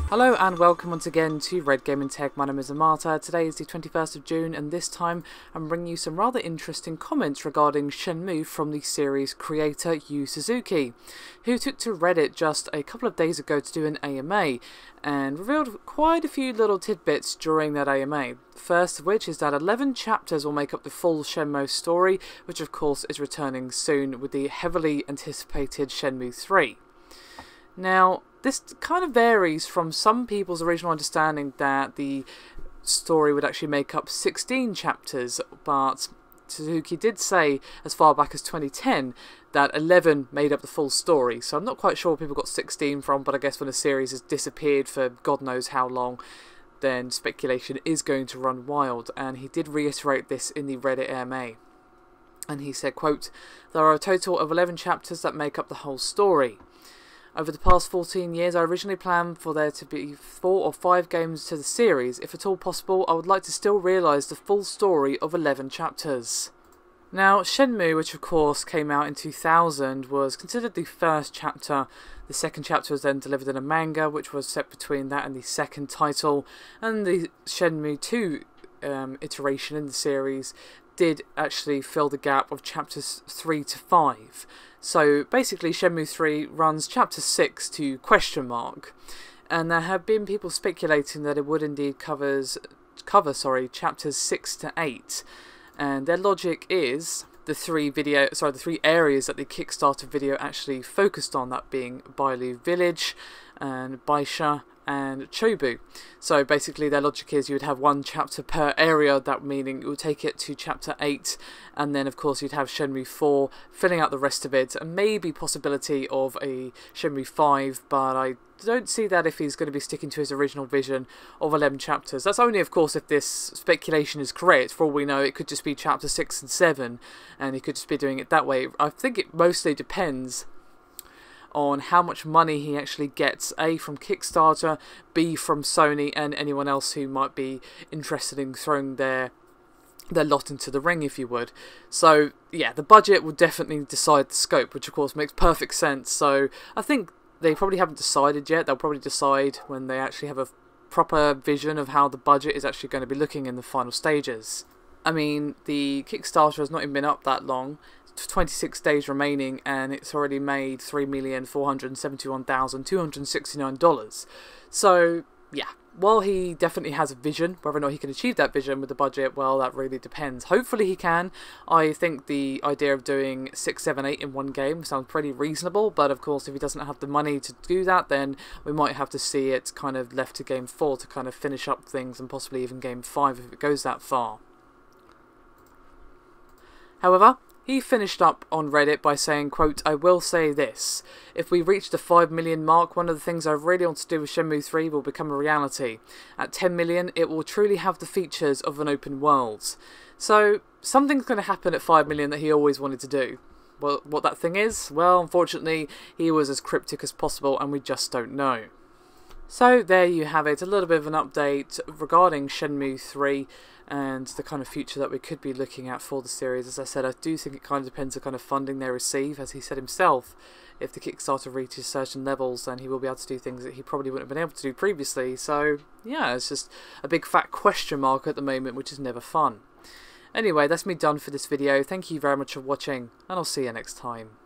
Hello and welcome once again to Red Gaming Tech. My name is Amata. Today is the 21st of June and this time I'm bringing you some rather interesting comments regarding Shenmue from the series creator Yu Suzuki, who took to Reddit just a couple of days ago to do an AMA and revealed quite a few little tidbits during that AMA. First of which is that 11 chapters will make up the full Shenmue story, which of course is returning soon with the heavily anticipated Shenmue 3. Now, this kind of varies from some people's original understanding that the story would actually make up 16 chapters, but Suzuki did say as far back as 2010 that 11 made up the full story, so I'm not quite sure where people got 16 from, but I guess when a series has disappeared for God knows how long, then speculation is going to run wild, and he did reiterate this in the Reddit AMA. And he said, quote, "There are a total of 11 chapters that make up the whole story. Over the past 14 years, I originally planned for there to be 4 or 5 games to the series. If at all possible, I would like to still realise the full story of 11 chapters." Now, Shenmue, which of course came out in 2000, was considered the first chapter. The second chapter was then delivered in a manga, which was set between that and the second title. And the Shenmue 2 iteration in the series did actually fill the gap of chapters 3 to 5. So basically Shenmue 3 runs chapter 6 to question mark, and there have been people speculating that it would indeed cover chapters 6 to 8, and their logic is the three areas that the Kickstarter video actually focused on, that being Bailu Village and Baisha and Chobu. So basically their logic is you would have one chapter per area, that meaning it would take it to chapter 8, and then of course you'd have Shenmue 4 filling out the rest of it, and maybe possibility of a Shenmue 5, but I don't see that if he's going to be sticking to his original vision of 11 chapters. That's only of course if this speculation is correct. For all we know, it could just be chapter 6 and 7, and he could just be doing it that way. I think it mostly depends on how much money he actually gets, A, from Kickstarter, B, from Sony, and anyone else who might be interested in throwing their lot into the ring, if you would. So yeah, the budget will definitely decide the scope, which of course makes perfect sense. So I think they probably haven't decided yet. They'll probably decide when they actually have a proper vision of how the budget is actually going to be looking in the final stages. I mean, the Kickstarter has not even been up that long. 26 days remaining, and it's already made $3,471,269. So yeah, while he definitely has a vision, whether or not he can achieve that vision with the budget, well, that really depends. Hopefully he can. I think the idea of doing 6, 7, 8 in one game sounds pretty reasonable, but of course if he doesn't have the money to do that, then we might have to see it kind of left to game 4 to kind of finish up things, and possibly even game 5 if it goes that far. However, he finished up on Reddit by saying, quote, "I will say this. If we reach the 5 million mark, one of the things I really want to do with Shenmue 3 will become a reality. At 10 million, it will truly have the features of an open world." So, something's going to happen at 5 million that he always wanted to do. Well, what that thing is? Well, unfortunately, he was as cryptic as possible, and we just don't know. So there you have it, a little bit of an update regarding Shenmue 3 and the kind of future that we could be looking at for the series. As I said, I do think it kind of depends on the kind of funding they receive. As he said himself, if the Kickstarter reaches certain levels, then he will be able to do things that he probably wouldn't have been able to do previously. So yeah, it's just a big fat question mark at the moment, which is never fun. Anyway, that's me done for this video. Thank you very much for watching, and I'll see you next time.